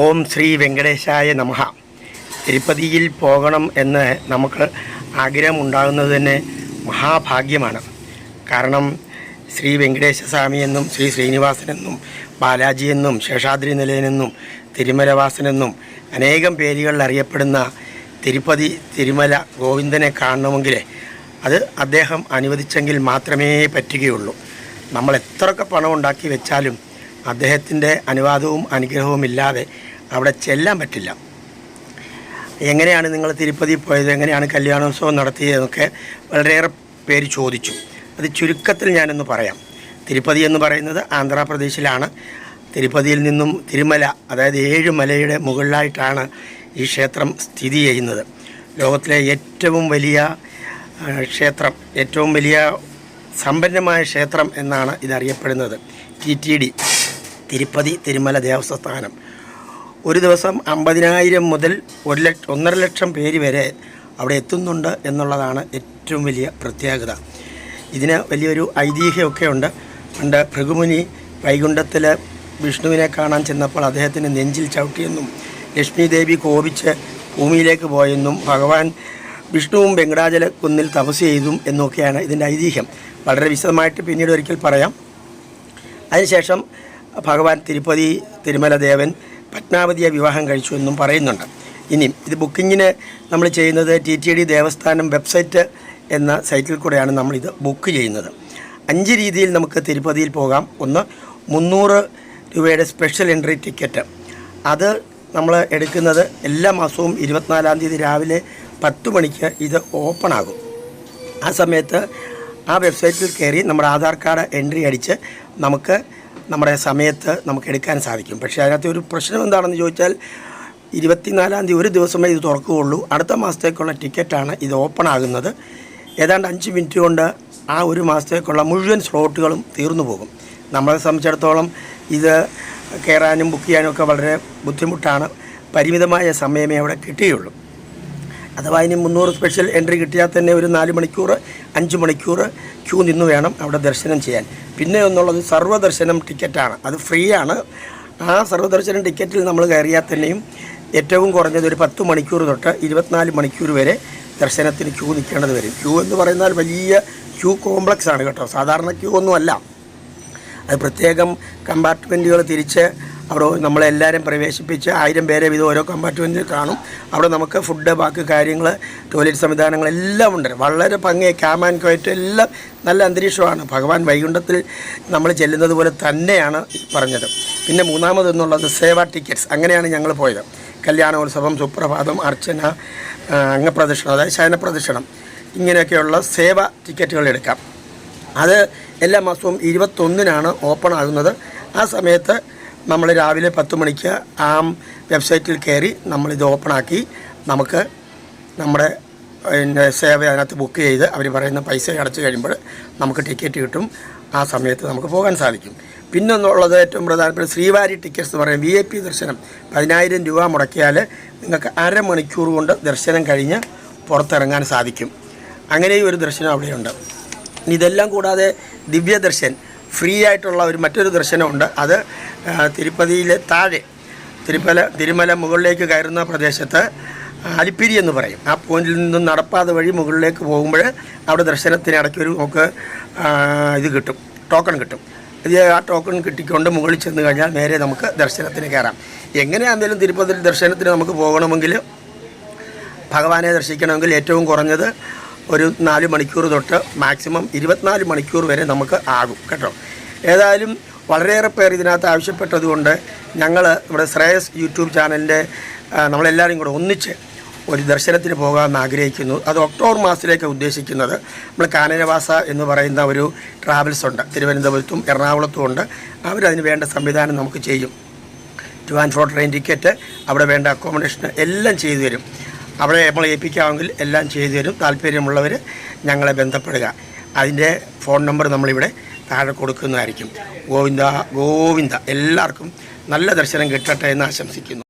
ഓം ശ്രീ വെങ്കടേശായ നമഃ. തിരുപ്പതിയിൽ പോകണം എന്ന് നമുക്ക് ആഗ്രഹമുണ്ടാകുന്നത് തന്നെ മഹാഭാഗ്യമാണ്. കാരണം ശ്രീ വെങ്കടേശ സ്വാമിയെന്നും ശ്രീ ശ്രീനിവാസനെന്നും ബാലാജിയെന്നും ശേഷാദ്രി നിലയനെന്നും തിരുമലവാസനെന്നും അനേകം പേരുകളിൽ അറിയപ്പെടുന്ന തിരുമല ഗോവിന്ദനെ കാണണമെങ്കിൽ അത് അദ്ദേഹം അനുവദിച്ചെങ്കിൽ മാത്രമേ പറ്റുകയുള്ളൂ. നമ്മൾ എത്രയൊക്കെ പണം ഉണ്ടാക്കി വെച്ചാലും അദ്ദേഹത്തിൻ്റെ അനുവാദവും അനുഗ്രഹവും ഇല്ലാതെ അവിടെ ചെല്ലാൻ പറ്റില്ല. എങ്ങനെയാണ് നിങ്ങൾ തിരുപ്പതി പോയത്, എങ്ങനെയാണ് കല്യാണോത്സവം നടത്തിയതെന്നൊക്കെ വളരെയേറെ പേര് ചോദിച്ചു. അത് ചുരുക്കത്തിൽ ഞാനൊന്ന് പറയാം. തിരുപ്പതി എന്ന് പറയുന്നത് ആന്ധ്രാപ്രദേശിലാണ്. തിരുപ്പതിയിൽ നിന്നും തിരുമല, അതായത് 7 മലയുടെ മുകളിലായിട്ടാണ് ഈ ക്ഷേത്രം സ്ഥിതി ചെയ്യുന്നത്. ലോകത്തിലെ ഏറ്റവും വലിയ ക്ഷേത്രം, ഏറ്റവും വലിയ സമ്പന്നമായ ക്ഷേത്രം എന്നാണ് ഇതറിയപ്പെടുന്നത്. TTD, തിരുപ്പതി തിരുമല ദേവസ്ഥാനം. ഒരു ദിവസം 50,000 മുതൽ 1.5 ലക്ഷം പേര് വരെ അവിടെ എത്തുന്നുണ്ട് എന്നുള്ളതാണ് ഏറ്റവും വലിയ പ്രത്യേകത. ഇതിന് വലിയൊരു ഐതിഹ്യമൊക്കെ ഉണ്ട്. പണ്ട് ഭൃഗുമുനി വൈകുണ്ഠത്തിൽ വിഷ്ണുവിനെ കാണാൻ ചെന്നപ്പോൾ അദ്ദേഹത്തിന് നെഞ്ചിൽ ചവിട്ടിയെന്നും ലക്ഷ്മി ദേവി കോപിച്ച് ഭൂമിയിലേക്ക് പോയെന്നും ഭഗവാൻ വിഷ്ണുവും വെങ്കടാചല കുന്നിൽ തപസ് ചെയ്തും എന്നൊക്കെയാണ് ഇതിൻ്റെ ഐതിഹ്യം. വളരെ വിശദമായിട്ട് പിന്നീട് ഒരിക്കൽ പറയാം. അതിനുശേഷം ഭഗവാൻ തിരുപ്പതി തിരുമല ദേവൻ പത്മാവതിയെ വിവാഹം കഴിച്ചു എന്നും പറയുന്നുണ്ട്. ഇനിയും ഇത് ബുക്കിങ്ങിന് നമ്മൾ ചെയ്യുന്നത് TTD ദേവസ്ഥാനം വെബ്സൈറ്റ് എന്ന സൈറ്റിൽ കൂടെയാണ് നമ്മളിത് ബുക്ക് ചെയ്യുന്നത്. 5 രീതിയിൽ നമുക്ക് തിരുപ്പതിയിൽ പോകാം. ഒന്ന്, 300 രൂപയുടെ സ്പെഷ്യൽ എൻട്രി ടിക്കറ്റ്. അത് നമ്മൾ എടുക്കുന്നത് എല്ലാ മാസവും 24-ാം തീയതി രാവിലെ 10 മണിക്ക് ഇത് ഓപ്പൺ ആകും. ആ സമയത്ത് ആ വെബ്സൈറ്റിൽ കയറി നമ്മുടെ ആധാർ കാർഡ് എൻട്രി അടിച്ച് നമുക്ക് നമ്മുടെ സമയത്ത് നമുക്ക് എടുക്കാൻ സാധിക്കും. പക്ഷേ അതിനകത്ത് ഒരു പ്രശ്നം എന്താണെന്ന് ചോദിച്ചാൽ 24-ാം തീയതി ഒരു ദിവസമേ ഇത് തുറക്കുകയുള്ളൂ. അടുത്ത മാസത്തേക്കുള്ള ടിക്കറ്റാണ് ഇത് ഓപ്പൺ ആകുന്നത്. ഏതാണ്ട് 5 മിനിറ്റ് കൊണ്ട് ആ ഒരു മാസത്തേക്കുള്ള മുഴുവൻ സ്ലോട്ടുകളും തീർന്നു പോകും. നമ്മളെ സംബന്ധിച്ചിടത്തോളം ഇത് കയറാനും ബുക്ക് ചെയ്യാനും ഒക്കെ വളരെ ബുദ്ധിമുട്ടാണ്. പരിമിതമായ സമയമേ അവിടെ കിട്ടുകയുള്ളൂ. അഥവാ ഇനി 300 സ്പെഷ്യൽ എൻട്രി കിട്ടിയാൽ തന്നെ ഒരു 4 മണിക്കൂർ 5 മണിക്കൂർ ക്യൂ നിന്ന് വേണം അവിടെ ദർശനം ചെയ്യാൻ. പിന്നെ ഒന്നുള്ളത് സർവ്വദർശനം ടിക്കറ്റാണ്. അത് ഫ്രീ ആണ്. ആ സർവ്വദർശനം ടിക്കറ്റിൽ നമ്മൾ കയറിയാൽ തന്നെയും ഏറ്റവും കുറഞ്ഞത് ഒരു 10 മണിക്കൂർ തൊട്ട് 24 മണിക്കൂർ വരെ ദർശനത്തിന് ക്യൂ നിൽക്കേണ്ടത് വരും. ക്യൂ എന്ന് പറയുന്നാൽ വലിയ ക്യൂ കോംപ്ലക്സ് ആണ് കേട്ടോ, സാധാരണ ക്യൂ ഒന്നുമല്ല. അത് പ്രത്യേകം കമ്പാർട്ട്മെൻറ്റുകൾ തിരിച്ച് അവിടെ നമ്മളെല്ലാവരും പ്രവേശിപ്പിച്ച് 1000 പേരെ വീതം ഓരോ കമ്പാർട്ട്മെൻറ്റിൽ കാണും. അവിടെ നമുക്ക് ഫുഡ്, ബാക്കി കാര്യങ്ങൾ, ടോയ്ലറ്റ് സംവിധാനങ്ങളെല്ലാം ഉണ്ട്. വളരെ ഭംഗിയായി ക്യാം ആൻഡ് ക്വയറ്റ് എല്ലാം നല്ല അന്തരീക്ഷമാണ്. ഭഗവാൻ വൈകുണ്ഠത്തിൽ നമ്മൾ ചെല്ലുന്നത് പോലെ തന്നെയാണ് പറഞ്ഞത്. പിന്നെ മൂന്നാമതെന്നുള്ളത് സേവാ ടിക്കറ്റ്സ്. അങ്ങനെയാണ് ഞങ്ങൾ പോയത്. കല്യാണോത്സവം, സുപ്രഭാതം, അർച്ചന, അംഗപ്രദക്ഷിണം, അതായത് ശയനപ്രദക്ഷിണം, ഇങ്ങനെയൊക്കെയുള്ള സേവാ ടിക്കറ്റുകൾ എടുക്കാം. അത് എല്ലാ മാസവും 21-നാണ് ഓപ്പൺ ആകുന്നത്. ആ സമയത്ത് നമ്മൾ രാവിലെ 10 മണിക്ക് ആ വെബ്സൈറ്റിൽ കയറി നമ്മളിത് ഓപ്പണാക്കി നമുക്ക് നമ്മുടെ സേവ അതിനകത്ത് ബുക്ക് ചെയ്ത് അവർ പറയുന്ന പൈസ അടച്ചു കഴിയുമ്പോൾ നമുക്ക് ടിക്കറ്റ് കിട്ടും. ആ സമയത്ത് നമുക്ക് പോകാൻ സാധിക്കും. പിന്നെ ഒന്നുള്ളത് ഏറ്റവും പ്രധാനപ്പെട്ട ശ്രീവാരി ടിക്കറ്റ്സ് എന്ന് പറയും. VIP ദർശനം 10,000 രൂപ മുടക്കിയാൽ നിങ്ങൾക്ക് അരമണിക്കൂർ കൊണ്ട് ദർശനം കഴിഞ്ഞ് പുറത്തിറങ്ങാൻ സാധിക്കും. അങ്ങനെയും ഒരു ദർശനം അവിടെയുണ്ട്. ഇതെല്ലാം കൂടാതെ ദിവ്യദർശൻ ഫ്രീ ആയിട്ടുള്ള മറ്റൊരു ദർശനമുണ്ട്. അത് തിരുപ്പതിയിലെ താഴെ തിരുമല മുകളിലേക്ക് കയറുന്ന പ്രദേശത്ത് അലിപ്പിരി എന്ന് പറയും. ആ പോയിന്റിൽ നിന്നും നടപ്പാത വഴി മുകളിലേക്ക് പോകുമ്പോൾ അവിടെ ദർശനത്തിന് ഇടയ്ക്കൊരു നമുക്ക് ഇത് കിട്ടും, ടോക്കൺ കിട്ടും. ആ ടോക്കൺ കിട്ടിക്കൊണ്ട് മുകളിൽ ചെന്ന് കഴിഞ്ഞാൽ നേരെ നമുക്ക് ദർശനത്തിന് കയറാം. എങ്ങനെയാണെങ്കിലും തിരുപ്പതിയിൽ ദർശനത്തിന് നമുക്ക് പോകണമെങ്കിൽ, ഭഗവാനെ ദർശിക്കണമെങ്കിൽ ഏറ്റവും കുറഞ്ഞത് ഒരു 4 മണിക്കൂർ തൊട്ട് മാക്സിമം 24 മണിക്കൂർ വരെ നമുക്ക് ആകും കേട്ടോ. ഏതായാലും വളരെയേറെ പേർ ഇതിനകത്ത് ആവശ്യപ്പെട്ടതുകൊണ്ട് ഞങ്ങൾ ഇവിടെ ശ്രേയസ് യൂട്യൂബ് ചാനലിൻ്റെ നമ്മളെല്ലാവരും കൂടെ ഒന്നിച്ച് ഒരു ദർശനത്തിന് പോകാമെന്ന് ആഗ്രഹിക്കുന്നു. അത് ഒക്ടോബർ മാസത്തിലേക്ക് ഉദ്ദേശിക്കുന്നത്. നമ്മൾ കാനനവാസ എന്ന് പറയുന്ന ഒരു ട്രാവൽസ് ഉണ്ട്, തിരുവനന്തപുരത്തും എറണാകുളത്തും ഉണ്ട്. അവരതിന് വേണ്ട സംവിധാനം നമുക്ക് ചെയ്യും. Two and fro train ticket, അവിടെ വേണ്ട അക്കോമഡേഷൻ എല്ലാം ചെയ്തു തരും. അവിടെ നമ്മൾ ഏൽപ്പിക്കാമെങ്കിൽ എല്ലാം ചെയ്തു തരും. താല്പര്യമുള്ളവർ ഞങ്ങളെ ബന്ധപ്പെടുക. അതിൻ്റെ ഫോൺ നമ്പർ നമ്മളിവിടെ താഴെ കൊടുക്കുന്നതായിരിക്കും. ഗോവിന്ദ ഗോവിന്ദ. എല്ലാവർക്കും നല്ല ദർശനം കിട്ടട്ടെ എന്ന് ആശംസിക്കുന്നു.